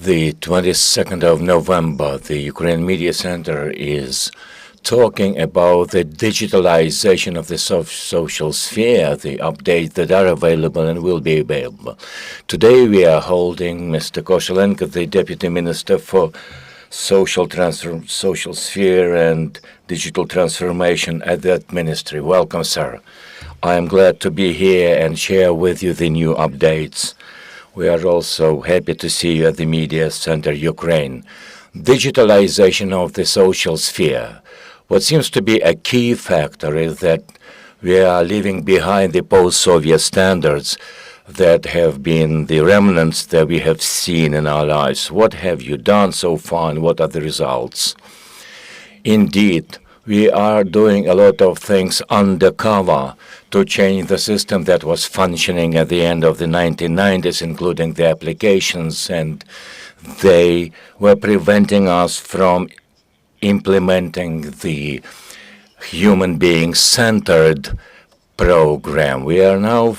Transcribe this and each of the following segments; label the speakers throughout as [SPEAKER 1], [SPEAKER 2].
[SPEAKER 1] The 22nd of November, the Ukraine Media Center is talking about the digitalization of the social sphere, the updates that are available and will be available. Today we are holding Mr. Koshelenko, the Deputy Minister for Social Sphere and Digital Transformation at that ministry. Welcome, sir. I am glad to be here and share with you the new updates. We are also happy to see you at the Media Center Ukraine. Digitalization of the social sphere. What seems to be a key factor is that we are leaving behind the post-Soviet standards that have been the remnants that we have seen in our lives. What have you done so far and what are the results? Indeed, we are doing a lot of things undercover to change the system that was functioning at the end of the 1990s, including the applications, and they were preventing us from implementing the human being-centered program. We are now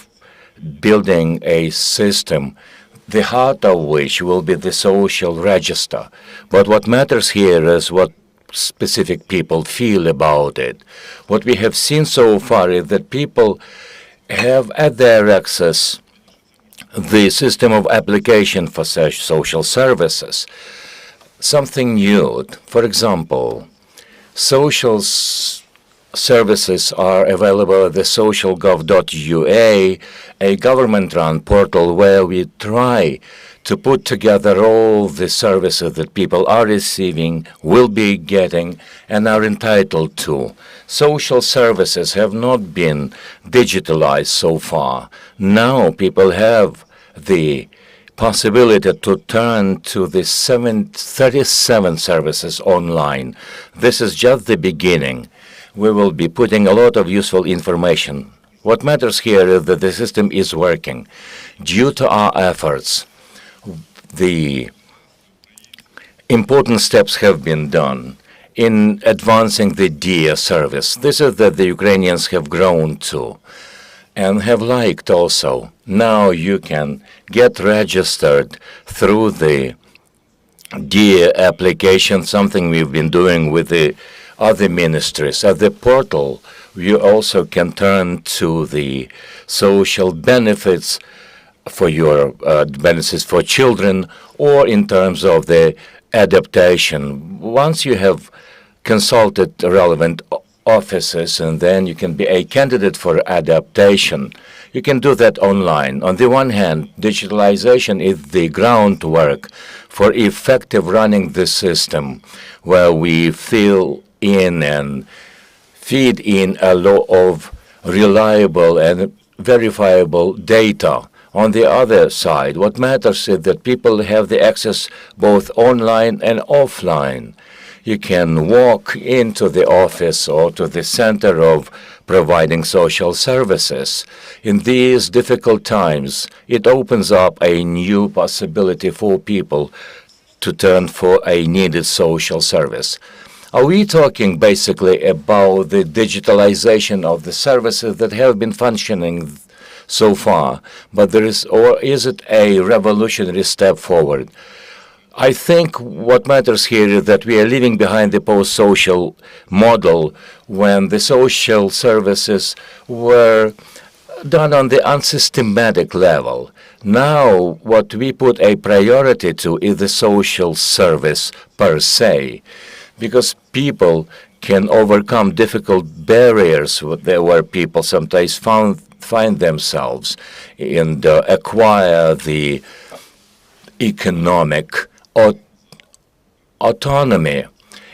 [SPEAKER 1] building a system, the heart of which will be the social register. But what matters here is what specific people feel about it. What we have seen so far is that people have at their access the system of application for such social services. Something new. For example, social services are available at the socialgov.ua, a government-run portal where we try to put together all the services that people are receiving, will be getting, and are entitled to. Social services have not been digitalized so far. Now people have the possibility to turn to the 37 services online. This is just the beginning. We will be putting a lot of useful information. What matters here is that the system is working. Due to our efforts, the important steps have been done in advancing the DIA service. This is that the Ukrainians have grown to and have liked also. Now you can get registered through the DIA application, something we've been doing with the other ministries. At the portal, you also can turn to the social benefits for your benefits for children, or in terms of the adaptation. Once you have consulted relevant offices, and then you can be a candidate for adaptation. You can do that online. On the one hand, digitalization is the groundwork for effective running the system, where we fill in and feed in a lot of reliable and verifiable data. On the other side, what matters is that people have the access both online and offline. You can walk into the office or to the center of providing social services. In these difficult times, it opens up a new possibility for people to turn for a needed social service. Are we talking basically about the digitalization of the services that have been functioning so far, but or is it a revolutionary step forward? I think what matters here is that we are leaving behind the post-social model when the social services were done on the unsystematic level. Now, what we put a priority to is the social service per se, because people can overcome difficult barriers where people sometimes find themselves and acquire the economic autonomy,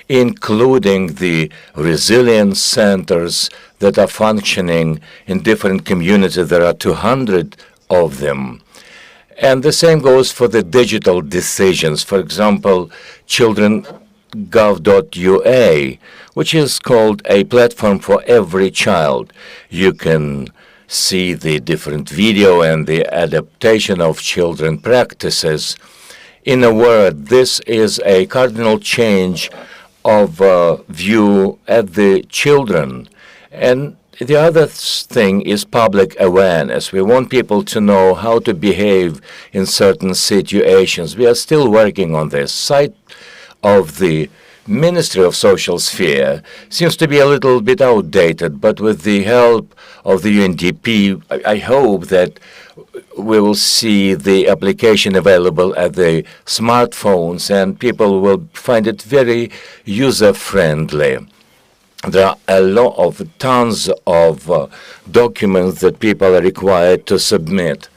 [SPEAKER 1] including the resilience centers that are functioning in different communities. There are 200 of them. And the same goes for the digital decisions. For example, children.gov.ua, which is called a platform for every child. You can see the different video and the adaptation of children practices. In a word, this is a cardinal change of view at the children. And the other thing is public awareness. We want people to know how to behave in certain situations. We are still working on this. Side of the Ministry of Social Sphere seems to be a little bit outdated, but with the help of the UNDP, I hope that we will see the application available at the smartphones and people will find it very user-friendly. There are a lot of tons of documents that people are required to submit.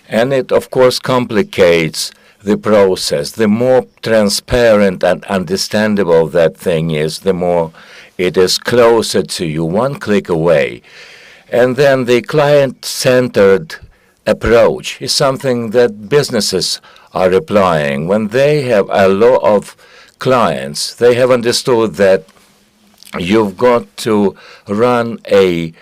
[SPEAKER 1] And it, of course, complicates the process. The more transparent and understandable that thing is, the more it is closer to you, one click away. And then the client-centered approach is something that businesses are applying. When they have a lot of clients, they have understood that you've got to run a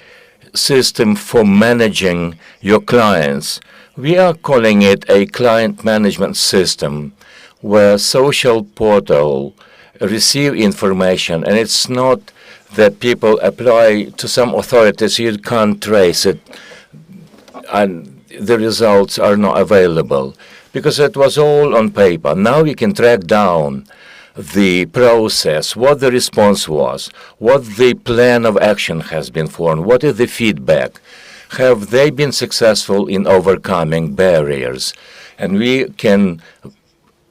[SPEAKER 1] system for managing your clients. We are calling it a client management system where social portal receive information, and it's not that people apply to some authorities, you can't trace it, and the results are not available because it was all on paper. Now you can track down the process, what the response was, what the plan of action has been formed, what is the feedback, have they been successful in overcoming barriers, and we can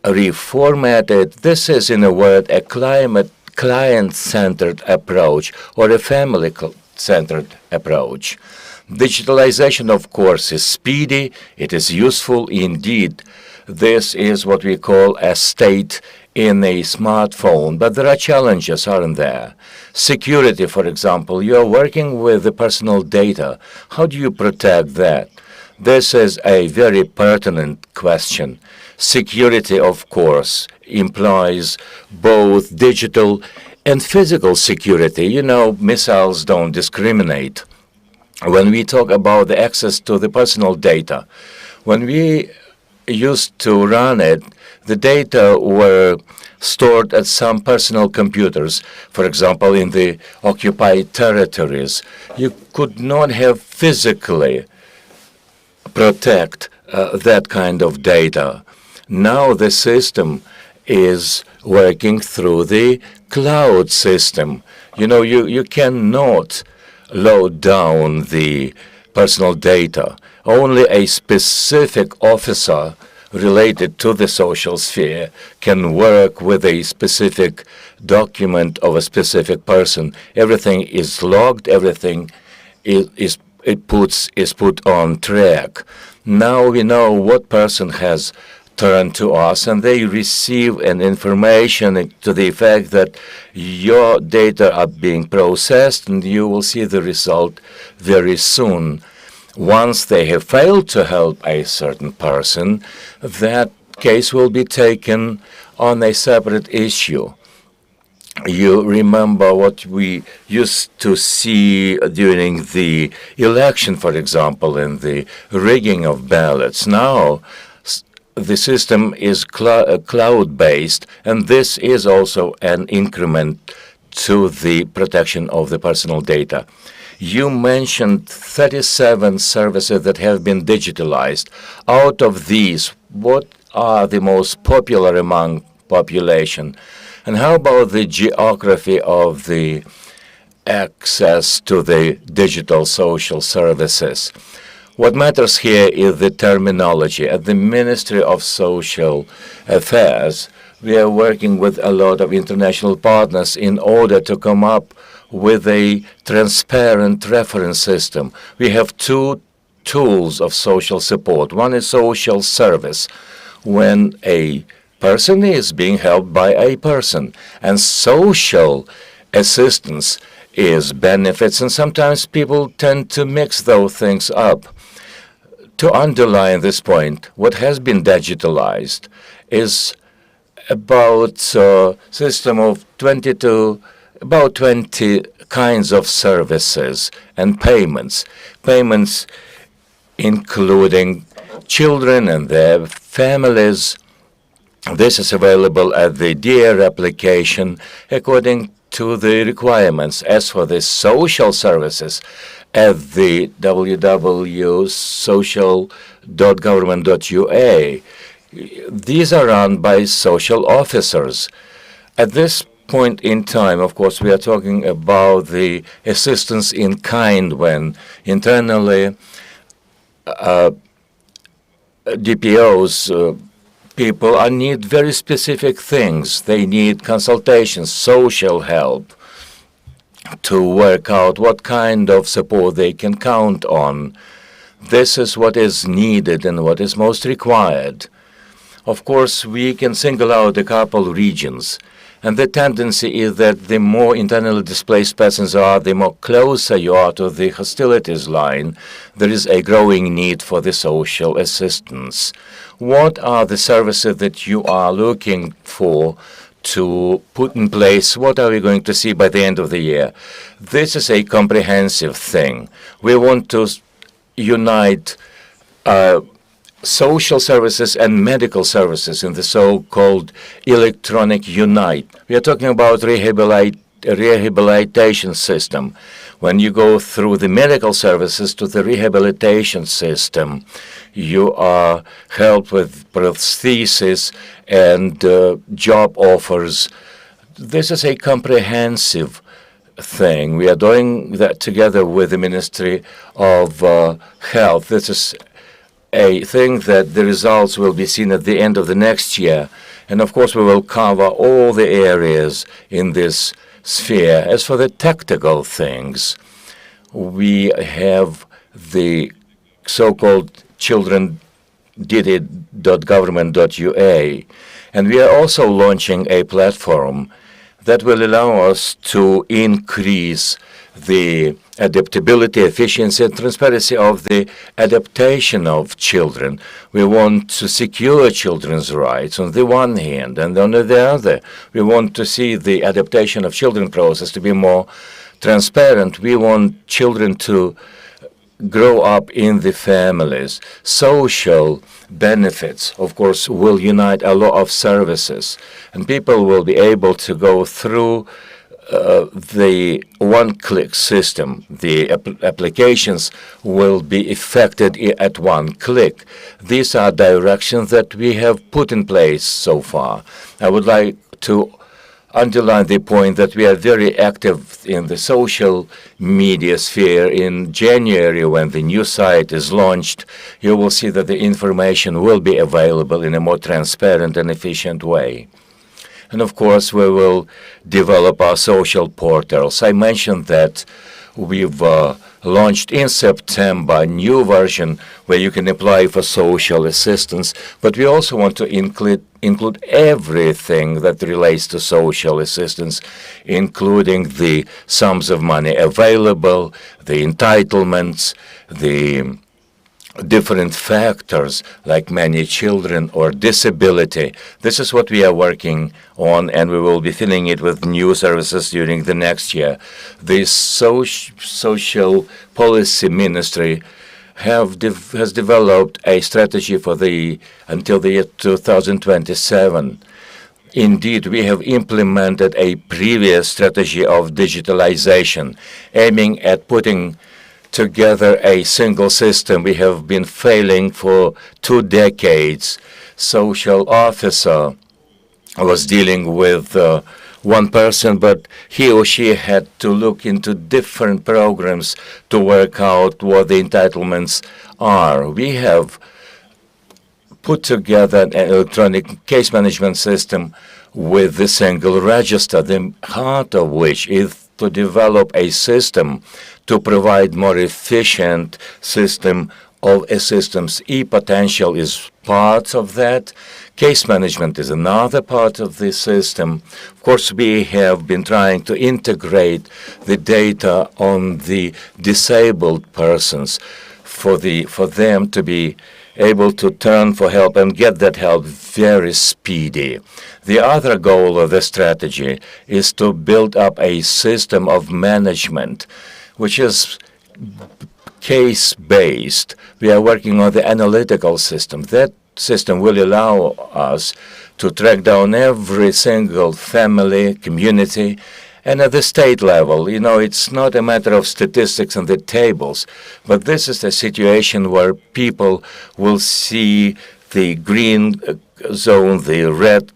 [SPEAKER 1] reformat it. This is, in a word, a client-centered approach or a family-centered approach. Digitalization, of course, is speedy. It is useful indeed. This is what we call a state in a smartphone, but there are challenges, aren't there? Security, for example, you're working with the personal data. How do you protect that? This is a very pertinent question. Security, of course, implies both digital and physical security. You know, missiles don't discriminate. When we talk about the access to the personal data, when we used to run it, the data were stored at some personal computers. For example, in the occupied territories, you could not have physically protect that kind of data. Now the system is working through the cloud system. You know, you cannot load down the personal data. Only a specific officer related to the social sphere can work with a specific document of a specific person. Everything is logged, everything is put on track. Now we know what person has turned to us, and they receive an information to the effect that your data are being processed, and you will see the result very soon. Once they have failed to help a certain person, that case will be taken on a separate issue. You remember what we used to see during the election, for example, in the rigging of ballots. Now, the system is cloud-based, and this is also an increment to the protection of the personal data. You mentioned 37 services that have been digitalized. Out of these, what are the most popular among population? And how about the geography of the access to the digital social services? What matters here is the terminology. At the Ministry of Social Affairs, we are working with a lot of international partners in order to come up with a transparent reference system. We have two tools of social support. One is social service, when a person is being helped by a person, and social assistance is benefits, and sometimes people tend to mix those things up. To underline this point, what has been digitalized is about a system of 20 kinds of services and payments. Payments including children and their families. This is available at the DEAR application according to the requirements. As for the social services, at the www.social.government.ua, these are run by social officers. At this point in time, of course, we are talking about the assistance in kind when internally DPOs, people need very specific things. They need consultations, social help to work out what kind of support they can count on. This is what is needed and what is most required. Of course, we can single out a couple regions. And the tendency is that the more internally displaced persons are, the more closer you are to the hostilities line, there is a growing need for the social assistance. What are the services that you are looking for to put in place? What are we going to see by the end of the year? This is a comprehensive thing. We want to unite social services and medical services in the so-called electronic unite. We are talking about rehabilitation system. When you go through the medical services to the rehabilitation system, you are helped with prosthesis and job offers. This is a comprehensive thing. We are doing that together with the Ministry of Health. This is a thing that the results will be seen at the end of the next year. And of course, we will cover all the areas in this sphere. As for the tactical things, we have the so-called children.government.ua, and we are also launching a platform that will allow us to increase the adaptability, efficiency, and transparency of the adaptation of children. We want to secure children's rights on the one hand, and on the other, we want to see the adaptation of children process to be more transparent. We want children to grow up in the families. Social benefits, of course, will unite a lot of services, and people will be able to go through the one-click system. The applications will be effected at one click. These are directions that we have put in place so far. I would like to underline the point that we are very active in the social media sphere. In January, when the new site is launched, you will see that the information will be available in a more transparent and efficient way. And of course, we will develop our social portals. I mentioned that we've launched in September a new version where you can apply for social assistance, but we also want to include everything that relates to social assistance, including the sums of money available, the entitlements, the different factors like many children or disability. This is what we are working on, and we will be filling it with new services during the next year. The Social Policy Ministry has developed a strategy for until the year 2027. Indeed, we have implemented a previous strategy of digitalization, aiming at putting together a single system. We have been failing for 2 decades. Social officer was dealing with one person, but he or she had to look into different programs to work out what the entitlements are. We have put together an electronic case management system with the single register, the heart of which is to develop a system to provide more efficient system of assistance. E-potential is part of that. Case management is another part of the system. Of course, we have been trying to integrate the data on the disabled persons for them to be able to turn for help and get that help very speedy. The other goal of the strategy is to build up a system of management which is case-based. We are working on the analytical system. That system will allow us to track down every single family, community, And at the state level, it's not a matter of statistics and the tables, but this is a situation where people will see the green zone, the red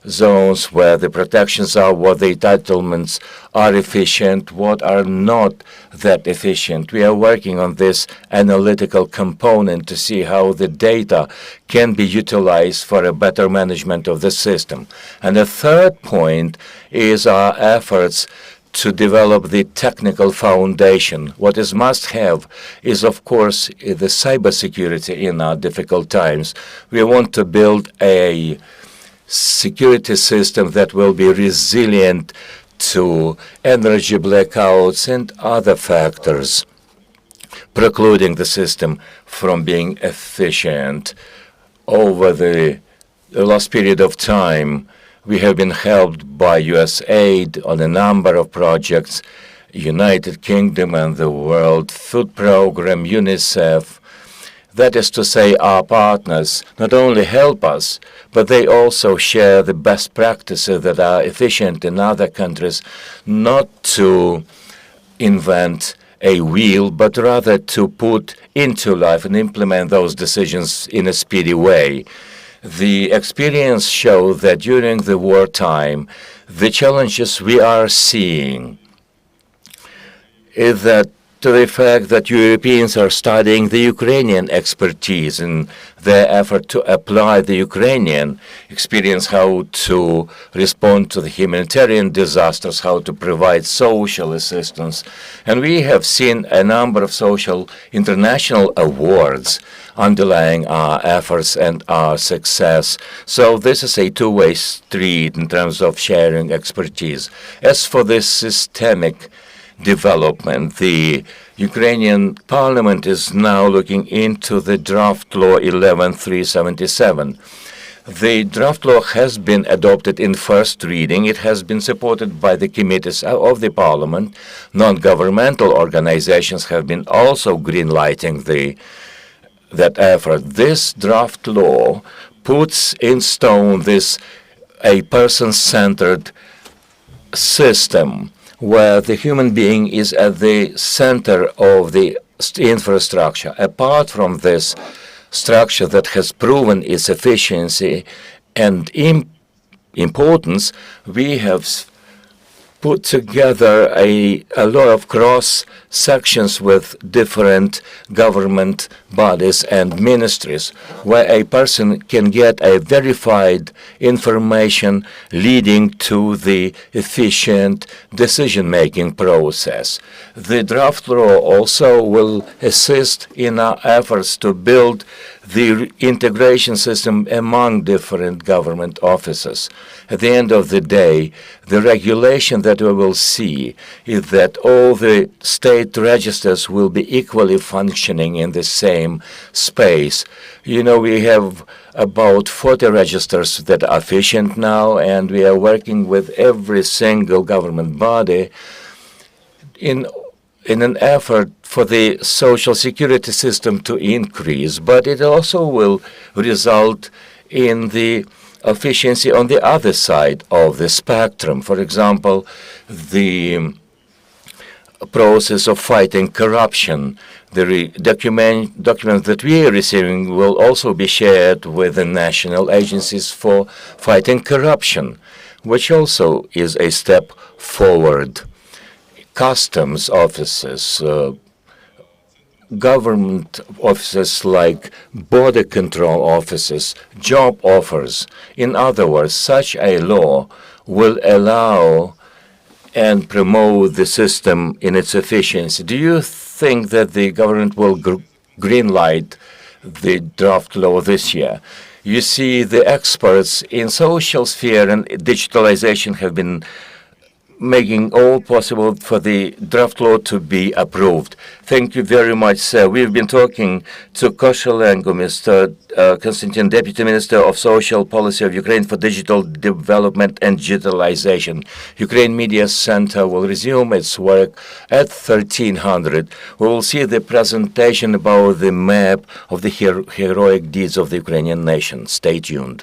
[SPEAKER 1] zones, where the protections are, what the entitlements are efficient, what are not that efficient. We are working on this analytical component to see how the data can be utilized for a better management of the system. And the third point is our efforts to develop the technical foundation. What is must-have is, of course, the cybersecurity in our difficult times. We want to build a security system that will be resilient to energy blackouts and other factors, precluding the system from being efficient. Over the last period of time, we have been helped by U.S. aid on a number of projects, United Kingdom and the World Food Program, UNICEF. That is to say, our partners not only help us, but they also share the best practices that are efficient in other countries, not to invent a wheel, but rather to put into life and implement those decisions in a speedy way. The experience shows that during the wartime, the challenges we are seeing is that to the fact that Europeans are studying the Ukrainian expertise in their effort to apply the Ukrainian experience, how to respond to the humanitarian disasters, how to provide social assistance. And we have seen a number of social international awards underlying our efforts and our success. So this is a two-way street in terms of sharing expertise. As for this systemic development, the Ukrainian parliament is now looking into the draft law 11377. The draft law has been adopted in first reading. It has been supported by the committees of the parliament. Non-governmental organizations have been also green-lighting that effort. This draft law puts in stone a person-centered system where the human being is at the center of the infrastructure. Apart from this structure that has proven its efficiency and importance, we have put together a lot of cross sections with different government bodies and ministries, where a person can get a verified information leading to the efficient decision-making process. The draft law also will assist in our efforts to build the integration system among different government offices. At the end of the day, the regulation that we will see is that all the state registers will be equally functioning in the same space. We have about 40 registers that are efficient now, and we are working with every single government body in an effort for the social security system to increase, but it also will result in the efficiency on the other side of the spectrum. For example, the process of fighting corruption. The documents that we are receiving will also be shared with the national agencies for fighting corruption, which also is a step forward. Customs offices, government offices like border control offices, job offers. In other words, such a law will allow and promote the system in its efficiency. Do you think that the government will greenlight the draft law this year? You see, the experts in social sphere and digitalization have been making all possible for the draft law to be approved. Thank you very much, sir. We've been talking to Koshelenko, Mr. Kostiantyn, Deputy Minister of Social Policy of Ukraine for Digital Development and Digitalization. Ukraine Media Center will resume its work at 1300. We will see the presentation about the map of the heroic deeds of the Ukrainian nation. Stay tuned.